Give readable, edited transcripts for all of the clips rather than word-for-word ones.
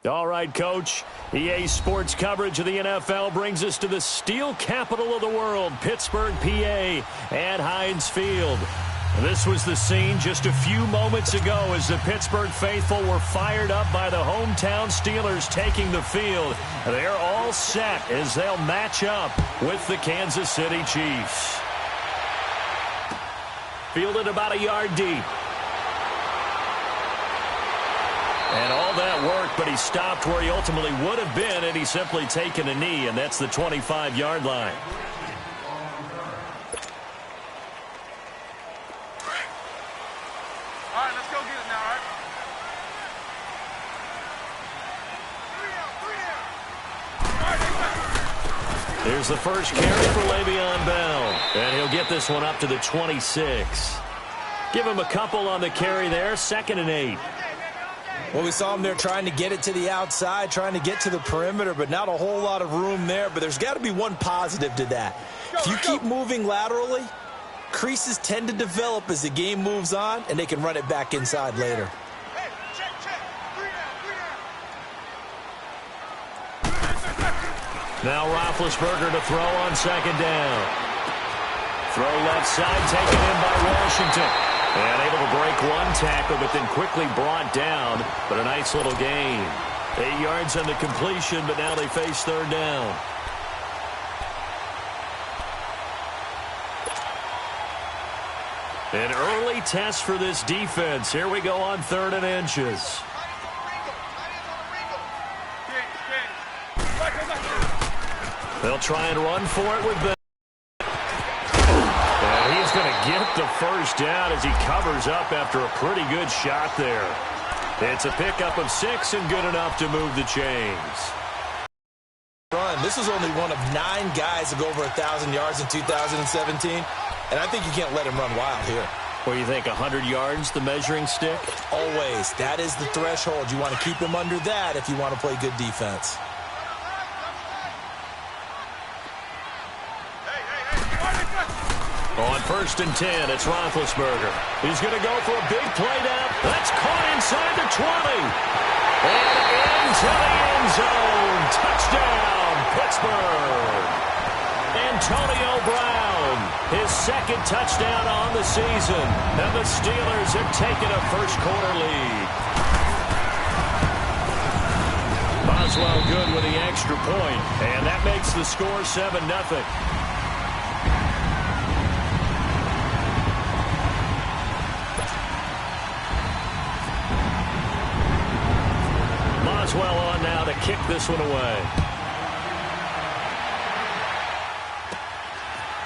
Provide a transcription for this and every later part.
All right, Coach. EA Sports coverage of the NFL brings us to the steel capital of the world, Pittsburgh, PA, at Heinz Field. This was the scene just a few moments ago as the Pittsburgh faithful were fired up by the hometown Steelers taking the field. They're all set as they'll match up with the Kansas City Chiefs. Fielded about a yard deep. And all that work, but he stopped where he ultimately would have been had he simply taken a knee, and that's the 25-yard line. All right, let's go get it now, all right? Here's the first carry for Le'Veon Bell, and he'll get this one up to the 26. Give him a couple on the carry there, 2nd and 8. Well, we saw him there trying to get it to the outside, trying to get to the perimeter, but not a whole lot of room there. But there's got to be one positive to that. If you keep moving laterally, creases tend to develop as the game moves on, and they can run it back inside later. Now Roethlisberger to throw on 2nd down. Throw left side, taken in by Washington. And able to break one tackle, but then quickly brought down. But a nice little gain. 8 yards on the completion, but now they face 3rd down. An early test for this defense. Here we go on 3rd and inches. They'll try and run for it with Bell. And he's going to get the first down as he covers up after a pretty good shot there. It's a pickup of 6 and good enough to move the chains. This is only one of 9 guys to go over 1,000 yards in 2017, and I think you can't let him run wild here. What do you think, 100 yards, the measuring stick? Always. That is the threshold. You want to keep him under that if you want to play good defense. On 1st and 10, it's Roethlisberger. He's going to go for a big play down. That's caught inside the 20. And into the end zone. Touchdown, Pittsburgh. Antonio Brown, his 2nd touchdown on the season. And the Steelers have taken a first-quarter lead. Boswell good with the extra point, and that makes the score 7-0. Boswell on now to kick this one away.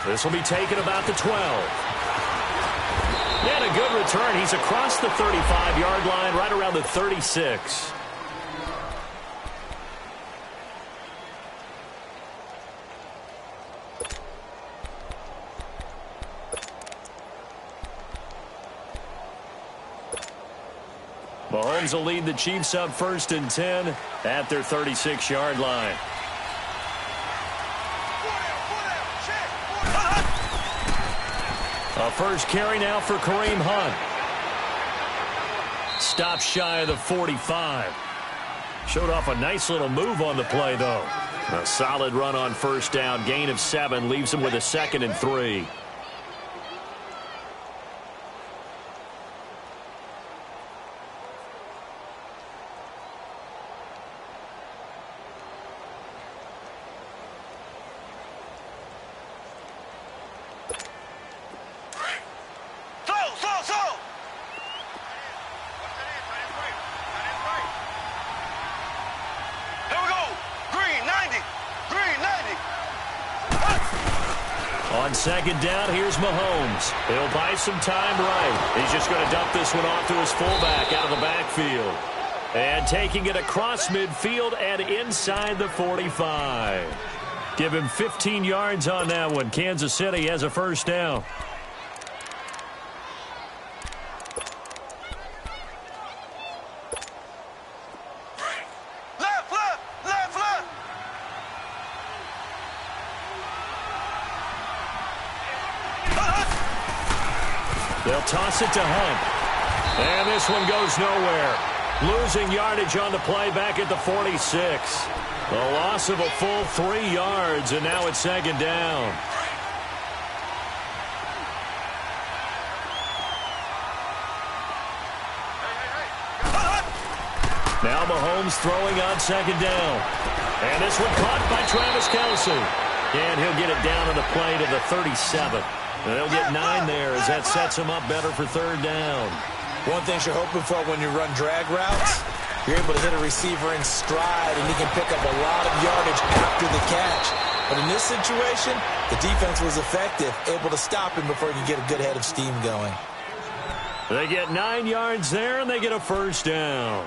This will be taken about the 12. And a good return. He's across the 35-yard line, right around the 36. Mahomes will lead the Chiefs up 1st and 10 at their 36-yard line. A first carry now for Kareem Hunt. Stop shy of the 45. Showed off a nice little move on the play, though. A solid run on 1st down. Gain of 7 leaves him with a 2nd and 3. On 2nd down, here's Mahomes. He'll buy some time right. He's just going to dump this one off to his fullback out of the backfield. And taking it across midfield and inside the 45. Give him 15 yards on that one. Kansas City has a first down. They'll toss it to Hunt. And this one goes nowhere. Losing yardage on the play back at the 46. A loss of a full 3 yards, and now it's second down. Now Mahomes throwing on second down. And this one caught by Travis Kelce. And he'll get it down on the play to the 37. And they'll get 9 there as that sets him up better for third down. One thing you're hoping for when you run drag routes, you're able to hit a receiver in stride, and he can pick up a lot of yardage after the catch. But in this situation, the defense was effective, able to stop him before he could get a good head of steam going. They get 9 yards there, and they get a first down.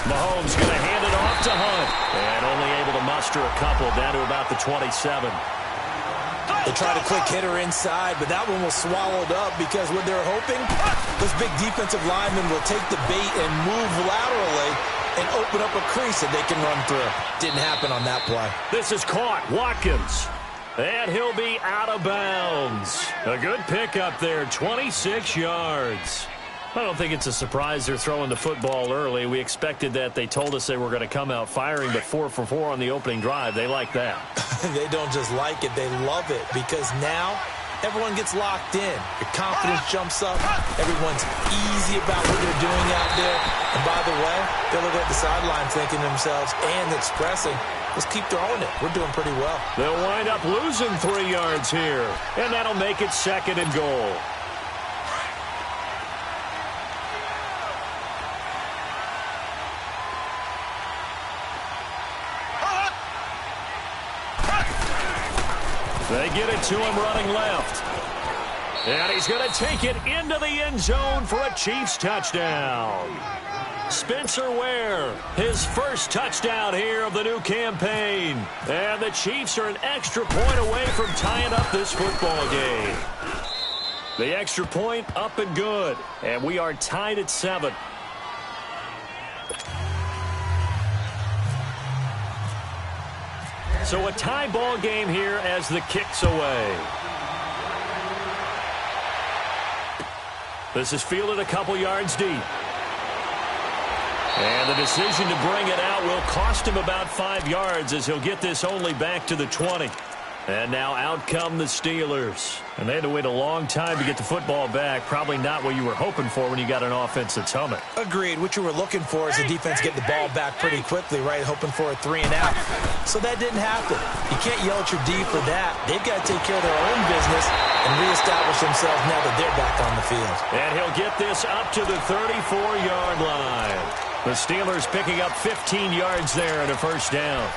Mahomes going to hand it off to Hunt. And only able to muster a couple down to about the 27. They tried a quick hitter inside, but that one was swallowed up because what they're hoping, those big defensive linemen will take the bait and move laterally and open up a crease that they can run through. Didn't happen on that play. This is caught. Watkins. And he'll be out of bounds. A good pickup there, 26 yards. I don't think it's a surprise they're throwing the football early. We expected that. They told us they were going to come out firing, but 4 for 4 on the opening drive. They like that. They don't just like it. They love it because now everyone gets locked in. Your confidence jumps up. Everyone's easy about what they're doing out there. And by the way, they're looking at the sideline thinking to themselves and expressing, let's keep throwing it. We're doing pretty well. They'll wind up losing 3 yards here, and that'll make it second and goal. They get it to him running left. And he's going to take it into the end zone for a Chiefs touchdown. Spencer Ware, his first touchdown here of the new campaign. And the Chiefs are an extra point away from tying up this football game. The extra point up and good. And we are tied at 7. So a tie ball game here as the kick's away. This is fielded a couple yards deep. And the decision to bring it out will cost him about 5 yards as he'll get this only back to the 20. And now out come the Steelers. And they had to wait a long time to get the football back. Probably not what you were hoping for when you got an offense that's humming. Agreed. What you were looking for is the defense get the ball back pretty quickly, right? Hoping for a 3 and out. So that didn't happen. You can't yell at your D for that. They've got to take care of their own business and reestablish themselves now that they're back on the field. And he'll get this up to the 34-yard line. The Steelers picking up 15 yards there and a first down.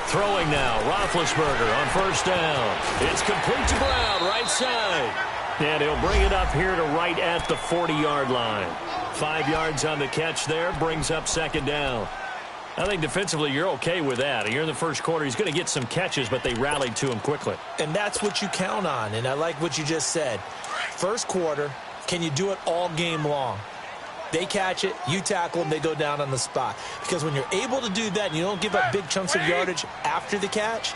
Throwing now, Roethlisberger on first down. It's complete to Brown, right side. And he'll bring it up here to right at the 40-yard line. 5 yards on the catch there, brings up second down. I think defensively you're okay with that. Here in the first quarter, he's going to get some catches, but they rallied to him quickly. And that's what you count on, and I like what you just said. First quarter, can you do it all game long? They catch it, you tackle them, they go down on the spot. Because when you're able to do that and you don't give up big chunks of yardage after the catch,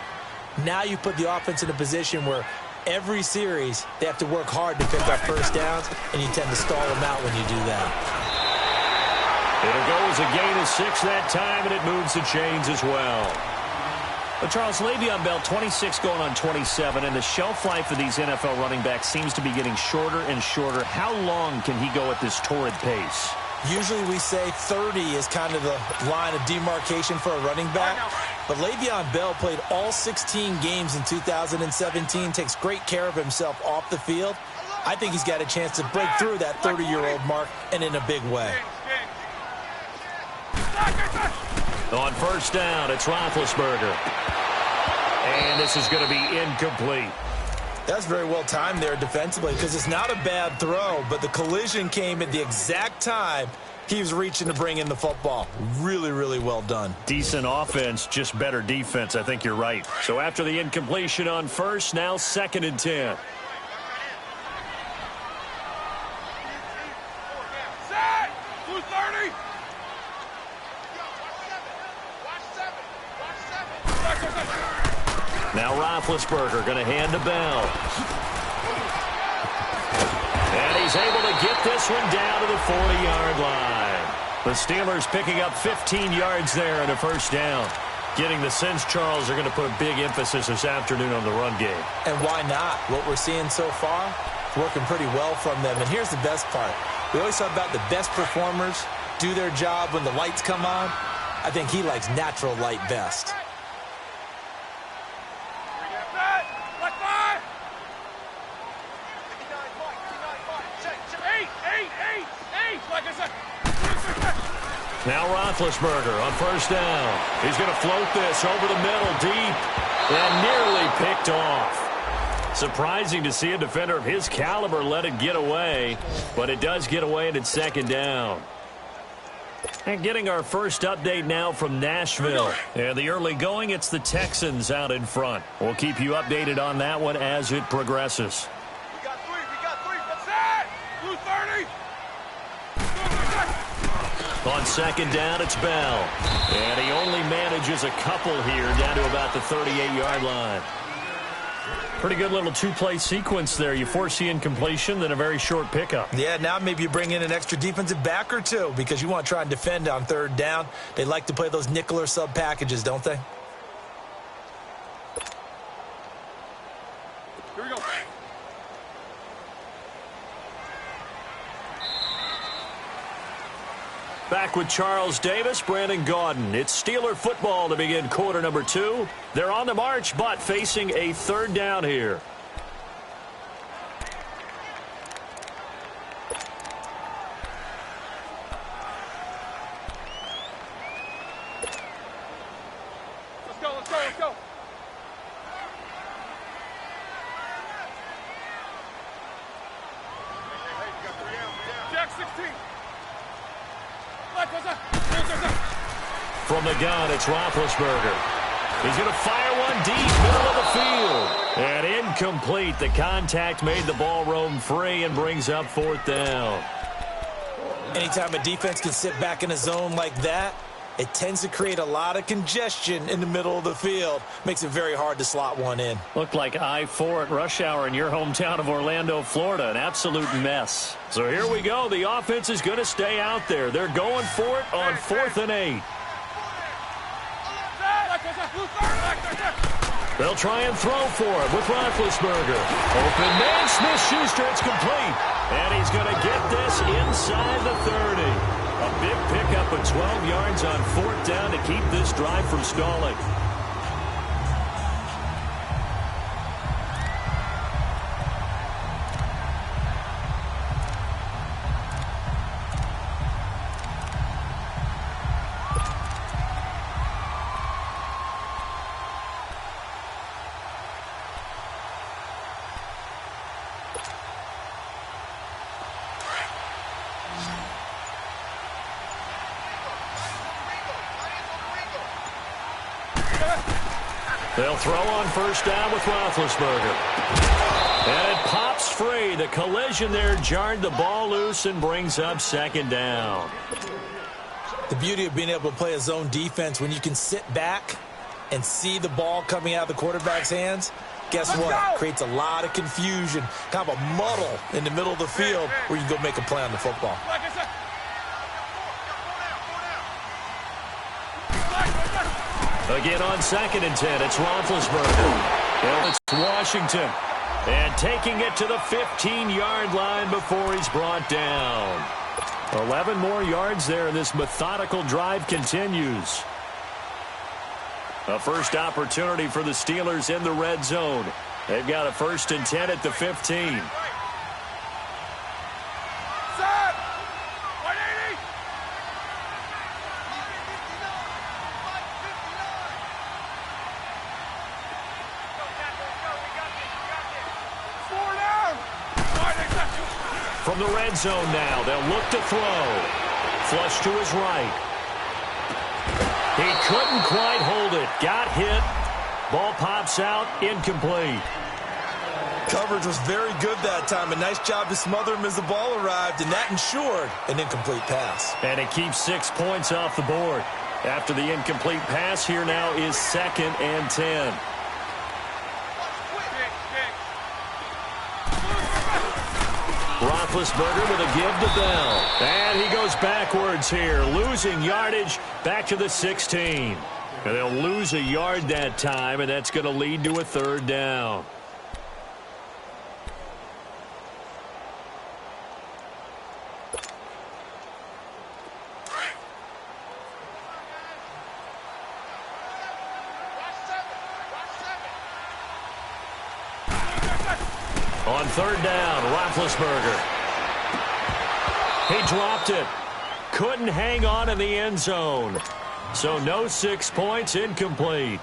now you put the offense in a position where every series they have to work hard to pick up first downs, and you tend to stall them out when you do that. It'll go as a gain of 6 that time, and it moves the chains as well. But Charles, Le'Veon Bell, 26 going on 27, and the shelf life of these NFL running backs seems to be getting shorter and shorter. How long can he go at this torrid pace? Usually we say 30 is kind of the line of demarcation for a running back. But Le'Veon Bell played all 16 games in 2017, takes great care of himself off the field. I think he's got a chance to break through that 30-year-old mark, and in a big way. On first down, it's Roethlisberger. And this is going to be incomplete. That's very well timed there defensively because it's not a bad throw, but the collision came at the exact time he was reaching to bring in the football. Really, really well done. Decent offense, just better defense. I think you're right. So after the incompletion on first, now 2nd and 10. Now Roethlisberger going to hand to Bell. And he's able to get this one down to the 40-yard line. The Steelers picking up 15 yards there and a first down. Getting the sense, Charles, are going to put a big emphasis this afternoon on the run game. And why not? What we're seeing so far, working pretty well from them. And here's the best part. We always talk about the best performers do their job when the lights come on. I think he likes natural light best. Now Roethlisberger on first down. He's going to float this over the middle deep and nearly picked off. Surprising to see a defender of his caliber let it get away, but it does get away and it's 2nd down. And getting our first update now from Nashville. And the early going, it's the Texans out in front. We'll keep you updated on that one as it progresses. We got three. What's that? Blue 30. On 2nd down, it's Bell. And he only manages a couple here down to about the 38-yard line. Pretty good little two-play sequence there. You force the incompletion, then a very short pickup. Yeah, now maybe you bring in an extra defensive back or two because you want to try and defend on 3rd down. They like to play those nickel or sub packages, don't they? Here we go. Back with Charles Davis, Brandon Gaudin. It's Steeler football to begin quarter number 2. They're on the march, but facing a 3rd down here. Let's go. Jack 16. From the gun, it's Roethlisberger. He's going to fire one deep, middle of the field. And incomplete. The contact made the ball roam free and brings up 4th down. Anytime a defense can sit back in a zone like that, it tends to create a lot of congestion in the middle of the field. Makes it very hard to slot one in. Looked like I-4 at rush hour in your hometown of Orlando, Florida. An absolute mess. So here we go. The offense is going to stay out there. They're going for it on 4th and 8. They'll try and throw for it with Roethlisberger. Open man, Smith-Schuster, it's complete. And he's going to get this inside the 30. A big pickup of 12 yards on 4th down to keep this drive from stalling. They'll throw on first down with Roethlisberger. And it pops free. The collision there jarred the ball loose and brings up 2nd down. The beauty of being able to play a zone defense when you can sit back and see the ball coming out of the quarterback's hands, guess what? Creates a lot of confusion, kind of a muddle in the middle of the field where you can go make a play on the football. Again on 2nd and 10, it's Roethlisberger. And it's Washington. And taking it to the 15-yard line before he's brought down. 11 more yards there, and this methodical drive continues. A first opportunity for the Steelers in the red zone. They've got a 1st and 10 at the 15. from the red zone now. They'll look to throw. Flush to his right. He couldn't quite hold it. Got hit. Ball pops out. Incomplete. Coverage was very good that time. A nice job to smother him as the ball arrived, and that ensured an incomplete pass. And it keeps 6 points off the board. After the incomplete pass, here now is 2nd and 10. Roethlisberger with a give to Bell. And he goes backwards here, losing yardage back to the 16. And they'll lose a yard that time, and that's going to lead to a 3rd down. On 3rd down, Roethlisberger. He dropped it. Couldn't hang on in the end zone. So no 6 points, incomplete.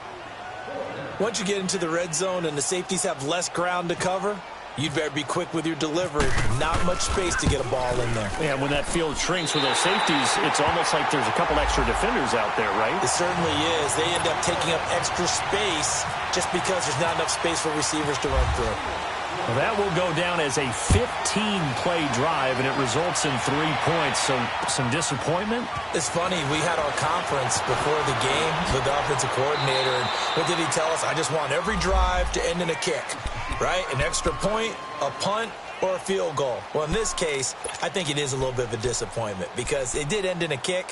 Once you get into the red zone and the safeties have less ground to cover, you'd better be quick with your delivery. Not much space to get a ball in there. Yeah, when that field shrinks with those safeties, it's almost like there's a couple extra defenders out there, right? It certainly is. They end up taking up extra space just because there's not enough space for receivers to run through. Well, that will go down as a 15-play drive, and it results in 3 points. So some disappointment? It's funny. We had our conference before the game with the offensive coordinator, and what did he tell us? I just want every drive to end in a kick, right? An extra point, a punt, or a field goal. Well, in this case, I think it is a little bit of a disappointment because it did end in a kick,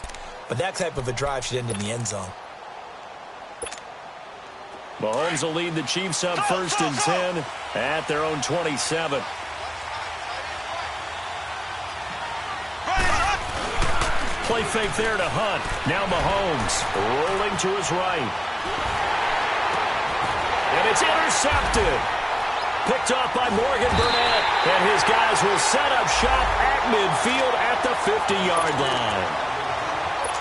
but that type of a drive should end in the end zone. Mahomes will lead the Chiefs up 1st and 10 at their own 27. Play fake there to Hunt. Now Mahomes rolling to his right. And it's intercepted. Picked off by Morgan Burnett. And his guys will set up shop at midfield at the 50-yard line.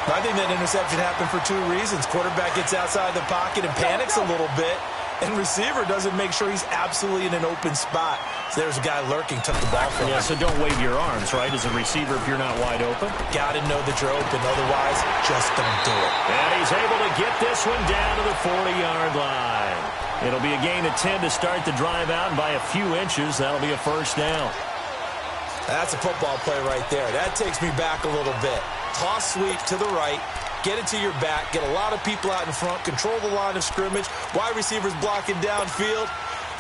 I think that interception happened for 2 reasons. Quarterback gets outside the pocket and panics a little bit, and receiver doesn't make sure he's absolutely in an open spot. So there's a guy lurking, took the ball from him. Yeah, so don't wave your arms, right, as a receiver if you're not wide open? Got to know that you're open, otherwise just don't do it. And he's able to get this one down to the 40-yard line. It'll be a gain of 10 to start the drive out, and by a few inches, that'll be a 1st down. That's a football play right there. That takes me back a little bit. Toss sweep to the right, get it to your back, get a lot of people out in front, control the line of scrimmage, wide receivers blocking downfield.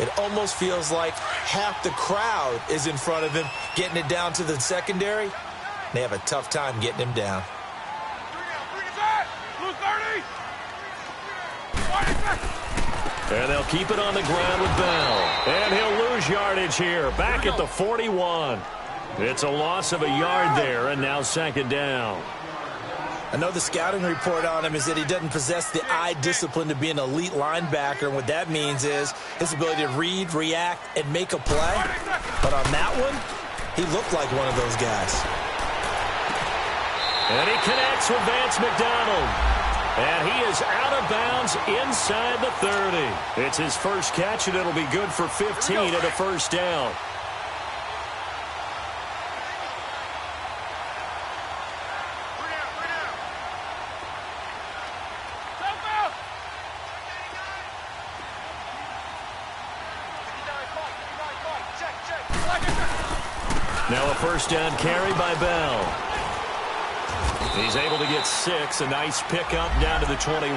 It almost feels like half the crowd is in front of him, getting it down to the secondary. They have a tough time getting him down. And they'll keep it on the ground with Bell. And he'll lose yardage here, back at the 41. It's a loss of a yard there, and now 2nd down. I know the scouting report on him is that he doesn't possess the eye discipline to be an elite linebacker, and what that means is his ability to read, react, and make a play. But on that one, he looked like one of those guys. And he connects with Vance McDonald. And he is out of bounds inside the 30. It's his first catch, and it'll be good for 15 at a 1st down. Now a 1st down carry by Bell. He's able to get 6. A nice pickup down to the 21.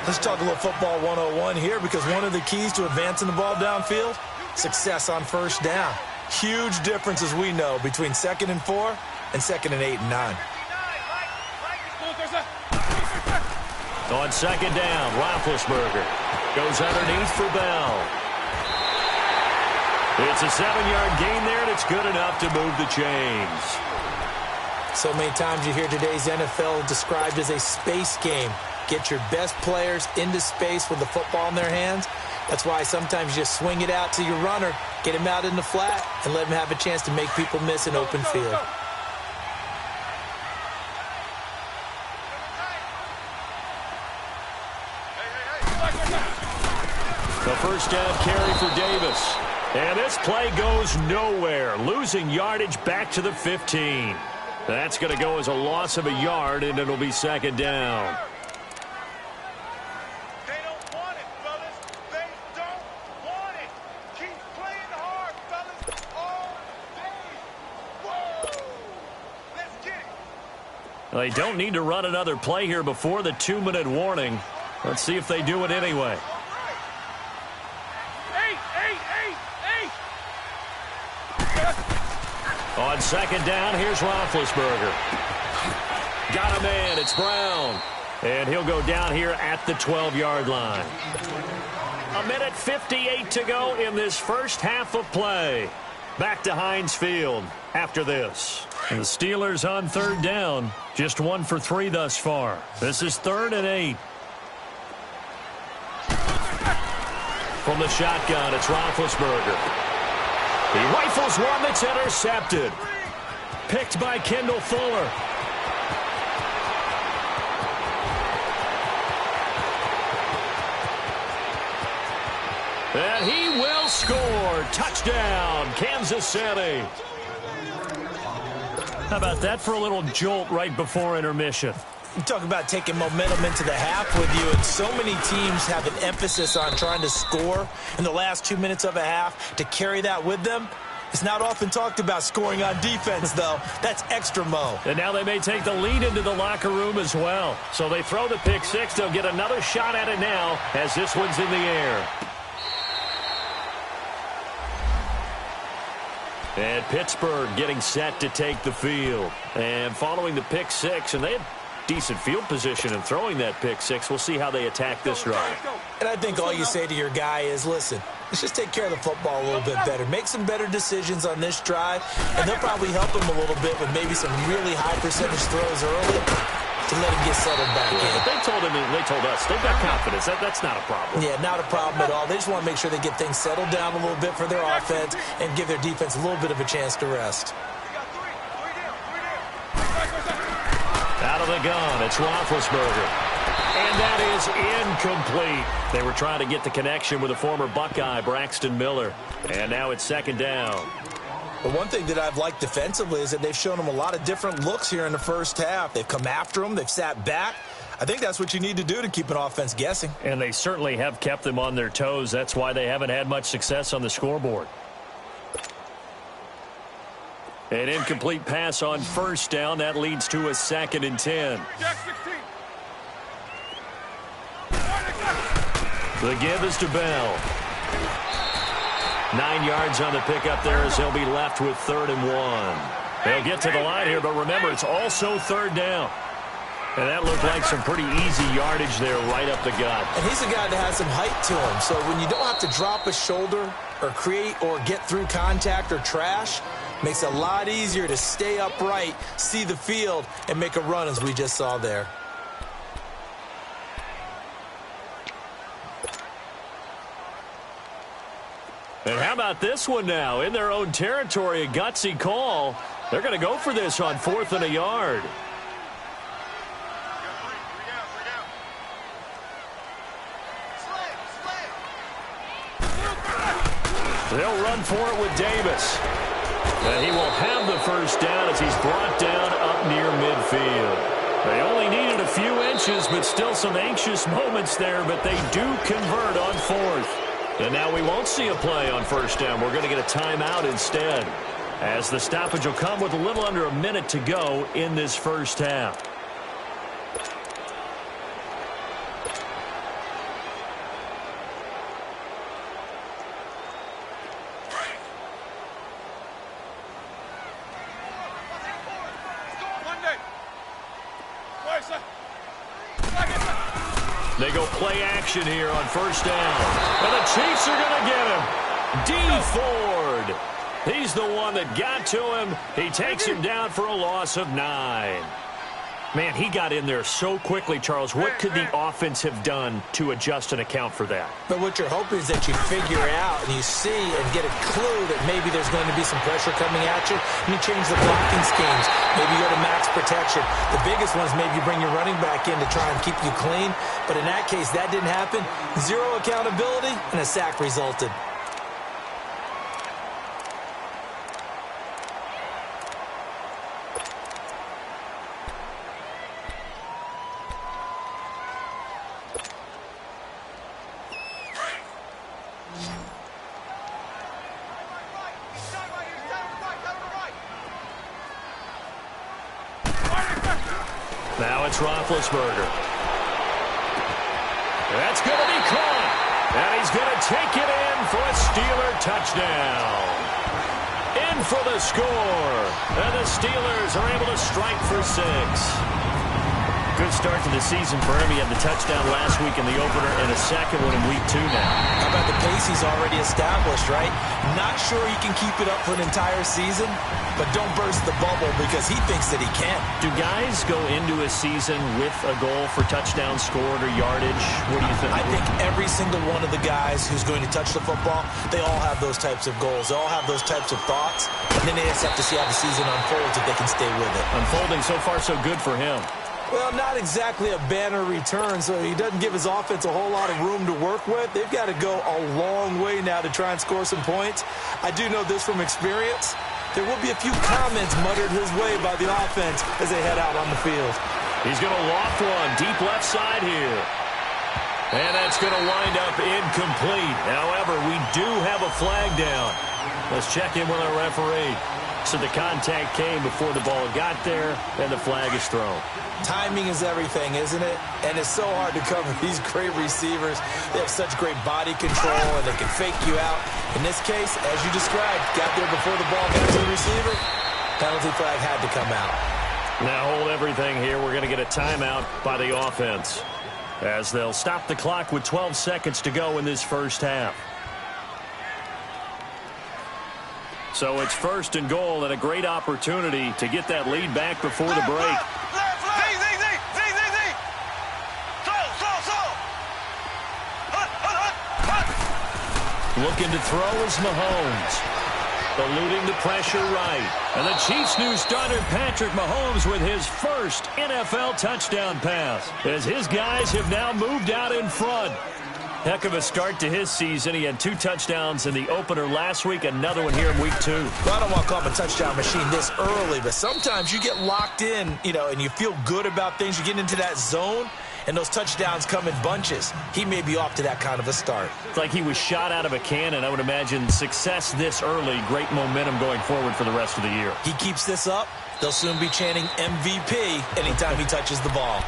Let's talk a little football 101 here, because one of the keys to advancing the ball downfield, success on 1st down. Huge difference, as we know, between 2nd and 4 and 2nd and 8 and 9. On 2nd down, Roethlisberger goes underneath for Bell. It's a 7-yard gain there, and it's good enough to move the chains. So many times you hear today's NFL described as a space game. Get your best players into space with the football in their hands. That's why sometimes you just swing it out to your runner, get him out in the flat, and let him have a chance to make people miss an open field. The 1st down carry for Davis. And this play goes nowhere, losing yardage back to the 15. That's going to go as a loss of a yard, and it'll be second down. They don't want it, fellas. They don't want it. Keep playing hard, fellas. All day. Whoa! Let's get it. They don't need to run another play here before the 2-minute warning. Let's see if they do it anyway. On second down, here's Roethlisberger. Got a man, it's Brown. And he'll go down here at the 12-yard line. 1:58 to go in this first half of play. Back to Heinz Field after this. And the Steelers on third down. Just 1 for 3 thus far. This is 3rd and 8. From the shotgun, it's Roethlisberger. He rifles one that's intercepted. Picked by Kendall Fuller. And he will score. Touchdown, Kansas City. How about that for a little jolt right before intermission? You talk about taking momentum into the half with you, and so many teams have an emphasis on trying to score in the last 2 minutes of a half to carry that with them. It's not often talked about scoring on defense, though. That's extra mo. And now they may take the lead into the locker room as well. So they throw the pick six. They'll get another shot at it now as this one's in the air. And Pittsburgh getting set to take the field. And following the pick six, and they had decent field position in throwing that pick six. We'll see how they attack this drive. And I think all you say to your guy is, listen, let's just take care of the football a little bit better. Make some better decisions on this drive, and they'll probably help him a little bit with maybe some really high percentage throws early to let him get settled back in. They told him, and they told us, they've got confidence. That's not a problem. Yeah, not a problem at all. They just want to make sure they get things settled down a little bit for their offense and give their defense a little bit of a chance to rest. Out of the gun, it's Roethlisberger. And that is incomplete. They were trying to get the connection with a former Buckeye, Braxton Miller. And now it's second down. But one thing that I've liked defensively is that they've shown them a lot of different looks here in the first half. They've come after them. They've sat back. I think that's what you need to do to keep an offense guessing. And they certainly have kept them on their toes. That's why they haven't had much success on the scoreboard. An incomplete pass on first down. That leads to a 2nd and 10. The give is to Bell. 9 yards on the pickup there as he'll be left with 3rd and 1. They'll get to the line here, but remember, it's also 3rd down. And that looked like some pretty easy yardage there right up the gut. And he's a guy that has some height to him. So when you don't have to drop a shoulder or create or get through contact or trash, makes it a lot easier to stay upright, see the field, and make a run as we just saw there. And how about this one now? In their own territory, a gutsy call. They're going to go for this on 4th and a yard. They'll run for it with Davis. And he will have the first down as he's brought down up near midfield. They only needed a few inches, but still some anxious moments there, but they do convert on 4th. And now we won't see a play on first down. We're going to get a timeout instead, as the stoppage will come with a little under a minute to go in this first half. They go play action here on first down. And the Chiefs are going to get him. D. Ford. He's the one that got to him. He takes him down for a loss of 9. Man, he got in there so quickly, Charles. What could the offense have done to adjust and account for that? But what you're hoping is that you figure out and you see and get a clue that maybe there's going to be some pressure coming at you, and you change the blocking schemes. Maybe you go to max protection. The biggest one is maybe you bring your running back in to try and keep you clean. But in that case, that didn't happen. 0 accountability, and a sack resulted. Now it's Roethlisberger. That's going to be caught. And he's going to take it in for a Steeler touchdown. In for the score. And the Steelers are able to strike for 6. Good start to the season for him. He had the touchdown last week in the opener and a second one in week 2 now. How about the pace he's already established, right? Not sure he can keep it up for an entire season, but don't burst the bubble because he thinks that he can. Do guys go into a season with a goal for touchdowns scored or yardage? What do you think? I think every single one of the guys who's going to touch the football, they all have those types of goals. They all have those types of thoughts, and then they just have to see how the season unfolds if they can stay with it. Unfolding so far so good for him. Well, not exactly a banner return, so he doesn't give his offense a whole lot of room to work with. They've got to go a long way now to try and score some points. I do know this from experience. There will be a few comments muttered his way by the offense as they head out on the field. He's going to loft one deep left side here. And that's going to wind up incomplete. However, we do have a flag down. Let's check in with our referee. So the contact came before the ball got there, and the flag is thrown. Timing is everything, isn't it? And it's so hard to cover these great receivers. They have such great body control, and they can fake you out. In this case, as you described, got there before the ball got to the receiver. Penalty flag had to come out. Now hold everything here. We're going to get a timeout by the offense, as they'll stop the clock with 12 seconds to go in this first half. So it's first and goal and a great opportunity to get that lead back before the break. Looking to throw is Mahomes. Eluding the pressure right. And the Chiefs' new starter, Patrick Mahomes, with his first NFL touchdown pass, as his guys have now moved out in front. Heck of a start to his season. He had 2 touchdowns in the opener last week, another one here in week 2. Well, I don't want to call him a touchdown machine this early, but sometimes you get locked in, and you feel good about things. You get into that zone, and those touchdowns come in bunches. He may be off to that kind of a start. It's like he was shot out of a cannon. I would imagine success this early, great momentum going forward for the rest of the year. He keeps this up, they'll soon be chanting MVP anytime he touches the ball.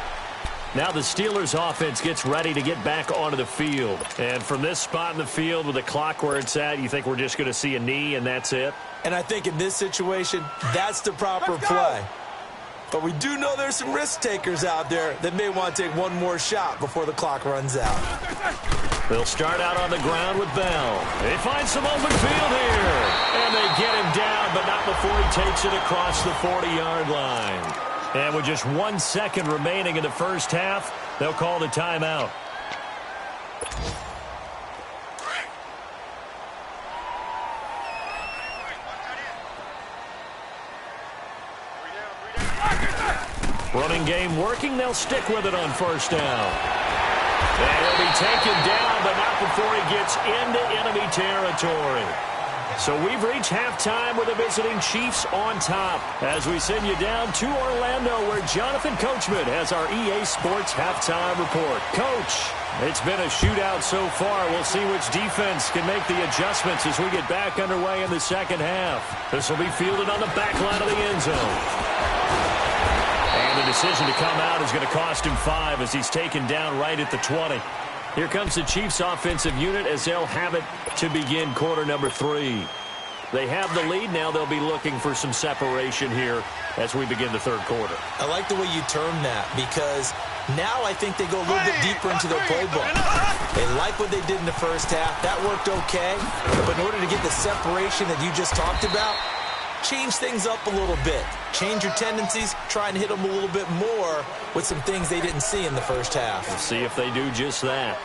Now the Steelers offense gets ready to get back onto the field. And from this spot in the field with the clock where it's at, you think we're just going to see a knee and that's it? And I think in this situation, that's the proper play. But we do know there's some risk takers out there that may want to take one more shot before the clock runs out. They'll start out on the ground with Bell. They find some open field here. And they get him down, but not before he takes it across the 40-yard line. And with just 1 second remaining in the first half, they'll call the timeout. Running game working. They'll stick with it on first down. And he'll be taken down, but not before he gets into enemy territory. So we've reached halftime with the visiting Chiefs on top as we send you down to Orlando where Jonathan Coachman has our EA Sports halftime report. Coach, it's been a shootout so far. We'll see which defense can make the adjustments as we get back underway in the second half. This will be fielded on the back line of the end zone. And the decision to come out is going to cost him 5 as he's taken down right at the 20. Here comes the Chiefs offensive unit as they'll have it to begin quarter number 3. They have the lead. Now they'll be looking for some separation here as we begin the third quarter. I like the way you term that because now I think they go a little bit deeper into their playbook. They like what they did in the first half. That worked okay. But in order to get the separation that you just talked about, change things up a little bit. Change your tendencies. Try and hit them a little bit more with some things they didn't see in the first half. We'll see if they do just that.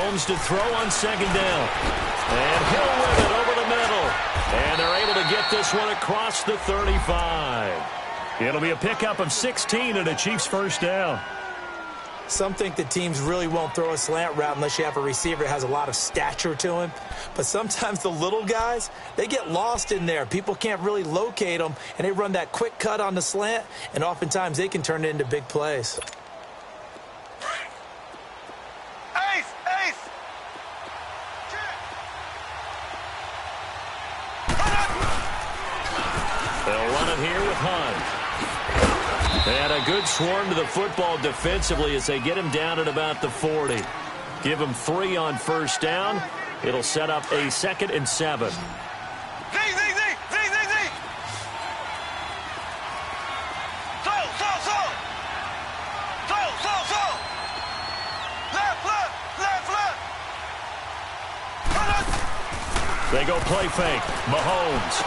Mahomes to throw on second down. And he'll win it over the middle. And they're able to get this one across the 35. It'll be a pickup of 16 and a Chiefs first down. Some think that teams really won't throw a slant route unless you have a receiver that has a lot of stature to him. But sometimes the little guys, they get lost in there. People can't really locate them, and they run that quick cut on the slant, and oftentimes they can turn it into big plays. Ace! Ace! They'll run it here with Hunt. And a good swarm to the football defensively as they get him down at about the 40. Give him 3 on first down. It'll set up a 2nd and 7. Z! Left! They go play fake. Mahomes.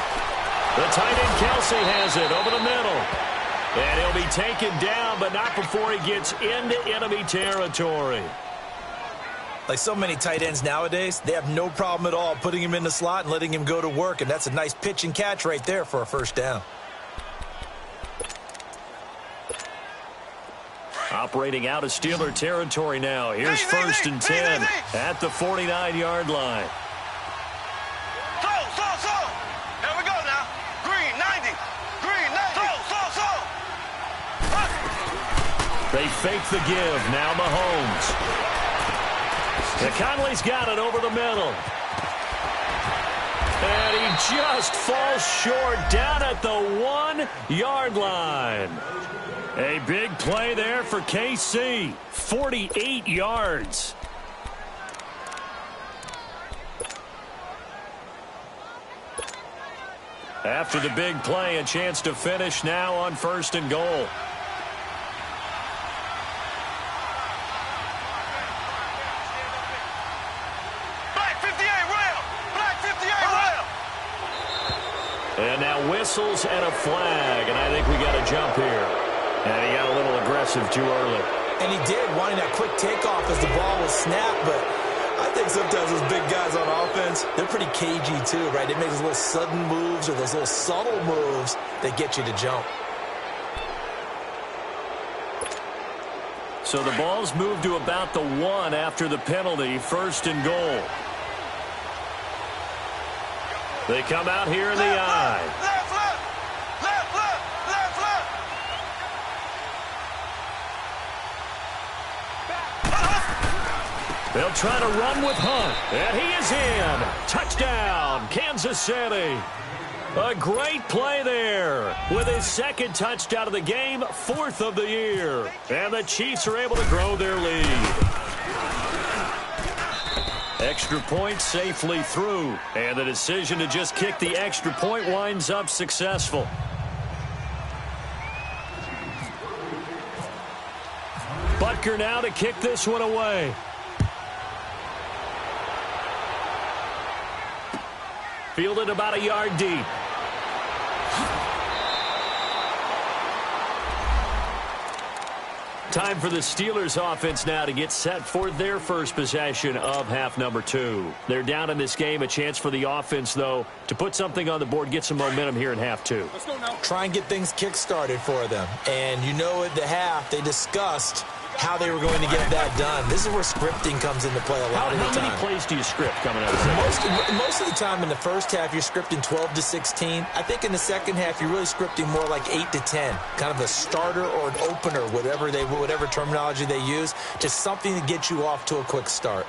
The tight end Kelsey has it over the middle. And he'll be taken down, but not before he gets into enemy territory. Like so many tight ends nowadays, they have no problem at all putting him in the slot and letting him go to work, and that's a nice pitch and catch right there for a first down. Operating out of Steeler territory now. Here's 1st and 10 at the 49-yard line. Here we go now. Green, 90. Green, 90. They fake the give. Now Mahomes. Conley's got it over the middle. And he just falls short down at the 1-yard line. A big play there for KC. 48 yards. After the big play, a chance to finish now on 1st and goal. And now whistles and a flag, and I think we got a jump here. And he got a little aggressive too early. And he did, wanting that quick takeoff as the ball was snapped, but I think sometimes those big guys on offense, they're pretty cagey too, right? They make those little sudden moves or those little subtle moves that get you to jump. So the ball's moved to about the 1 after the penalty, 1st and goal. They come out here in the eye. Left. They'll try to run with Hunt, and he is in. Touchdown, Kansas City. A great play there with his 2nd touchdown of the game, 4th of the year. And the Chiefs are able to grow their lead. Extra point safely through, and the decision to just kick the extra point winds up successful. Butker now to kick this one away. Fielded about a yard deep. Time for the Steelers offense now to get set for their first possession of half number 2. They're down in this game. A chance for the offense, though, to put something on the board, get some momentum here in half 2. Let's go now. Try and get things kick-started for them. And you know at the half, they discussed how they were going to get that done. This is where scripting comes into play a lot of the time. How many plays do you script coming out of the Most of the time in the first half, you're scripting 12 to 16. I think in the second half, you're really scripting more like 8 to 10. Kind of a starter or an opener, whatever terminology they use. Just something to get you off to a quick start.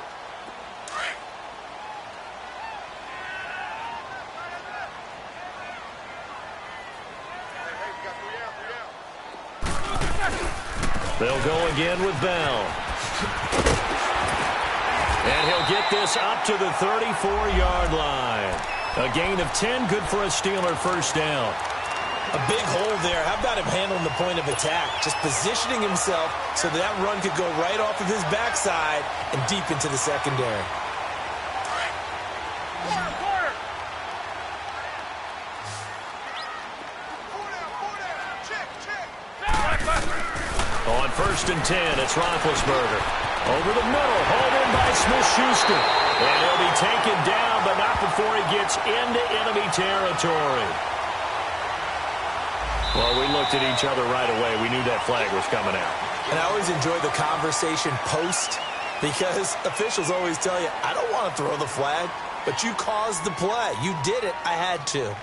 They'll go again with Bell. And he'll get this up to the 34-yard line. A gain of 10, good for a Steeler first down. A big hole there. How about him handling the point of attack? Just positioning himself so that run could go right off of his backside and deep into the secondary. On 1st and 10, it's Roethlisberger. Over the middle, hauled in by Smith-Schuster. And he'll be taken down, but not before he gets into enemy territory. Well, we looked at each other right away. We knew that flag was coming out. And I always enjoy the conversation post, because officials always tell you, I don't want to throw the flag, but you caused the play. You did it. I had to.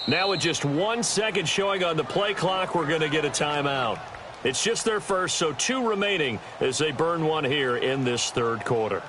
Now with just 1 second showing on the play clock, we're going to get a timeout. It's just their first, so 2 remaining as they burn one here in this third quarter.